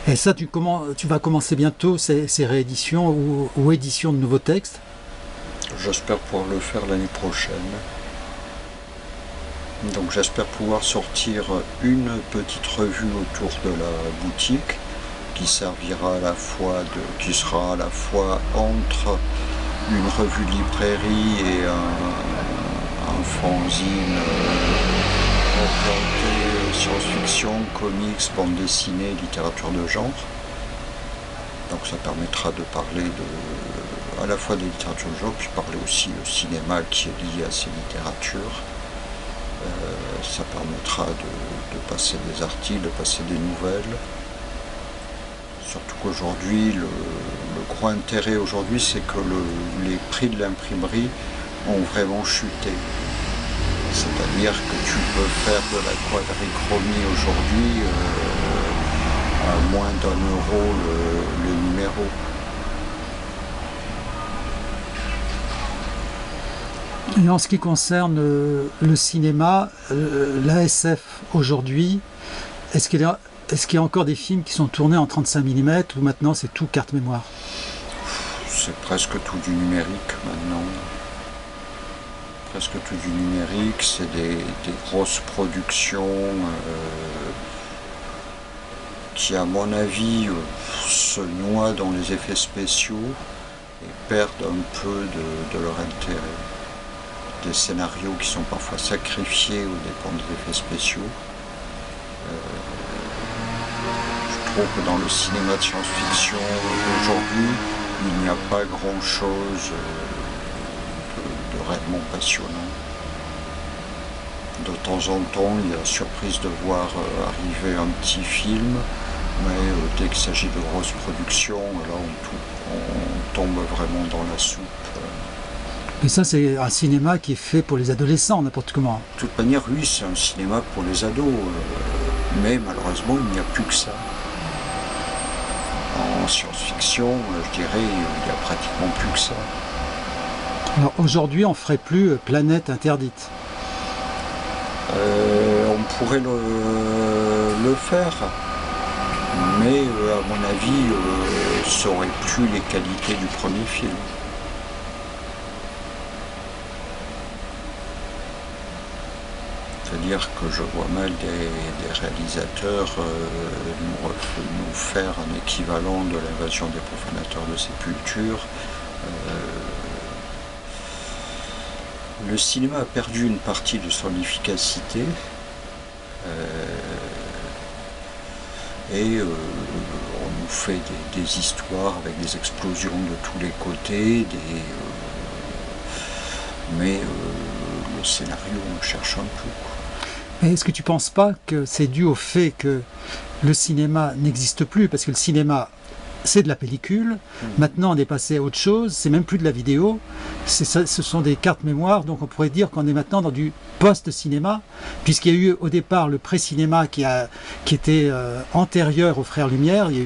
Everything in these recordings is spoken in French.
Et ça, tu vas commencer bientôt ces rééditions ou éditions de nouveaux textes? J'espère pouvoir le faire l'année prochaine. Donc j'espère pouvoir sortir une petite revue autour de la boutique qui servira à la fois qui sera à la fois entre une revue de librairie et un fanzine orienté science-fiction, comics, bande dessinée, littérature de genre. Donc ça permettra de parler à la fois des littératures de genre, puis parler aussi au cinéma qui est lié à ces littératures. Ça permettra de passer des articles, de passer des nouvelles. Surtout qu'aujourd'hui, le gros intérêt aujourd'hui, c'est que les prix de l'imprimerie ont vraiment chuté. C'est-à-dire que tu peux faire de la quadrichromie aujourd'hui à moins d'1 € le numéro. Et en ce qui concerne le cinéma, l'ASF aujourd'hui, est-ce qu'il y a encore des films qui sont tournés en 35 mm ou maintenant c'est tout carte mémoire? C'est presque tout du numérique maintenant. Presque tout du numérique, c'est des grosses productions qui, à mon avis, se noient dans les effets spéciaux et perdent un peu de leur intérêt. Des scénarios qui sont parfois sacrifiés aux dépens des effets spéciaux. Je trouve que dans le cinéma de science-fiction d'aujourd'hui, il n'y a pas grand-chose de réellement passionnant. De temps en temps, il y a la surprise de voir arriver un petit film, mais dès qu'il s'agit de grosses productions, là on tombe vraiment dans la soupe. Et ça, c'est un cinéma qui est fait pour les adolescents, n'importe comment. De toute manière, oui, c'est un cinéma pour les ados, mais malheureusement, il n'y a plus que ça. En science-fiction, je dirais, il n'y a pratiquement plus que ça. Alors aujourd'hui, on ferait plus Planète Interdite. On pourrait le faire, mais à mon avis, ça aurait plus les qualités du premier film. C'est-à-dire que je vois mal des réalisateurs nous faire un équivalent de l'invasion des profanateurs de sépulture. Le cinéma a perdu une partie de son efficacité et on nous fait des histoires avec des explosions de tous les côtés, mais le scénario on cherche un peu. Mais est-ce que tu ne penses pas que c'est dû au fait que le cinéma n'existe plus? Parce que le cinéma, c'est de la pellicule. Maintenant, on est passé à autre chose. C'est même plus de la vidéo. Ce sont des cartes mémoire. Donc, on pourrait dire qu'on est maintenant dans du post-cinéma, puisqu'il y a eu au départ le pré-cinéma qui était antérieur aux Frères Lumière. Il y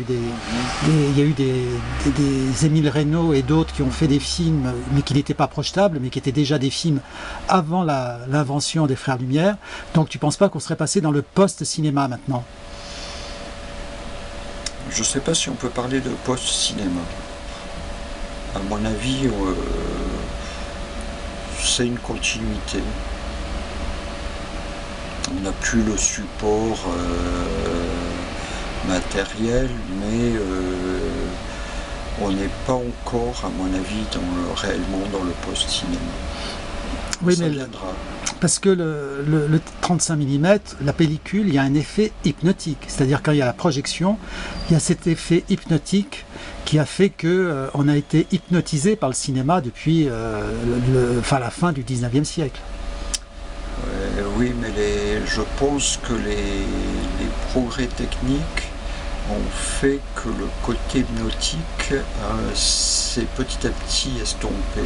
a eu des Émile Reynaud et d'autres qui ont fait des films, mais qui n'étaient pas projetables, mais qui étaient déjà des films avant l'invention des Frères Lumière. Donc, tu ne penses pas qu'on serait passé dans le post-cinéma maintenant? Je ne sais pas si on peut parler de post-cinéma. À mon avis, c'est une continuité. On n'a plus le support matériel, mais on n'est pas encore, à mon avis, réellement dans le post-cinéma. Oui, ça mais viendra. Parce que le 35 mm, la pellicule, il y a un effet hypnotique. C'est-à-dire quand il y a la projection, il y a cet effet hypnotique qui a fait qu'on a été hypnotisé par le cinéma depuis la fin du 19e siècle. Oui, mais je pense que les progrès techniques ont fait que le côté hypnotique s'est petit à petit estompé.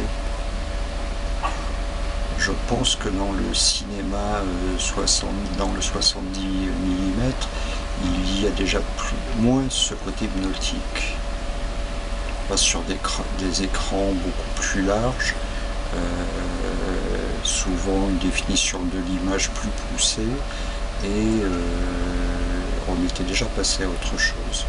Je pense que dans le cinéma dans le 70 mm, il y a déjà moins ce côté hypnotique. On passe sur des écrans beaucoup plus larges, souvent une définition de l'image plus poussée, et on était déjà passé à autre chose.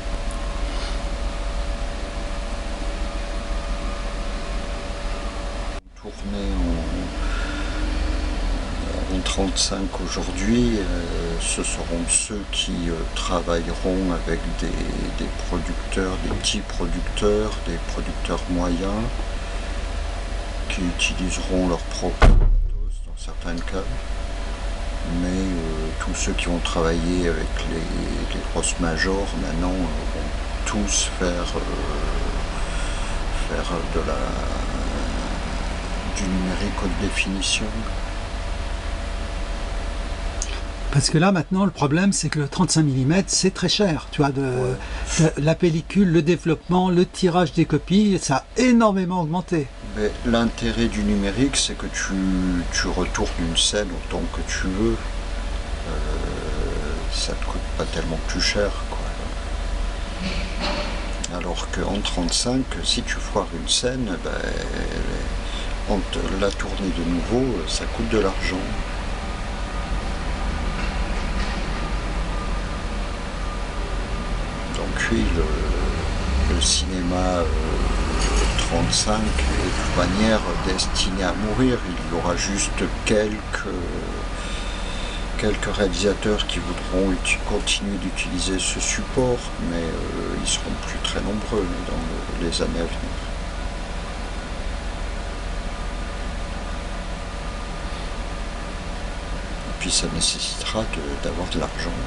35 aujourd'hui, ce seront ceux qui travailleront avec des producteurs, des petits producteurs, des producteurs moyens, qui utiliseront leur propre matos dans certains cas. Mais tous ceux qui ont travaillé avec les grosses majors maintenant vont tous faire du numérique haute définition. Parce que là, maintenant, le problème, c'est que le 35 mm, c'est très cher. Tu vois, la pellicule, le développement, le tirage des copies, ça a énormément augmenté. Mais l'intérêt du numérique, c'est que tu retournes une scène autant que tu veux. Ça ne coûte pas tellement plus cher, quoi. Alors qu'en 35, si tu foires une scène, la tourner de nouveau, ça coûte de l'argent. Donc oui, le cinéma 35 est de toute manière destiné à mourir. Il y aura juste quelques réalisateurs qui voudront continuer d'utiliser ce support, mais ils seront plus très nombreux dans les années à venir. Et puis ça nécessitera d'avoir de l'argent.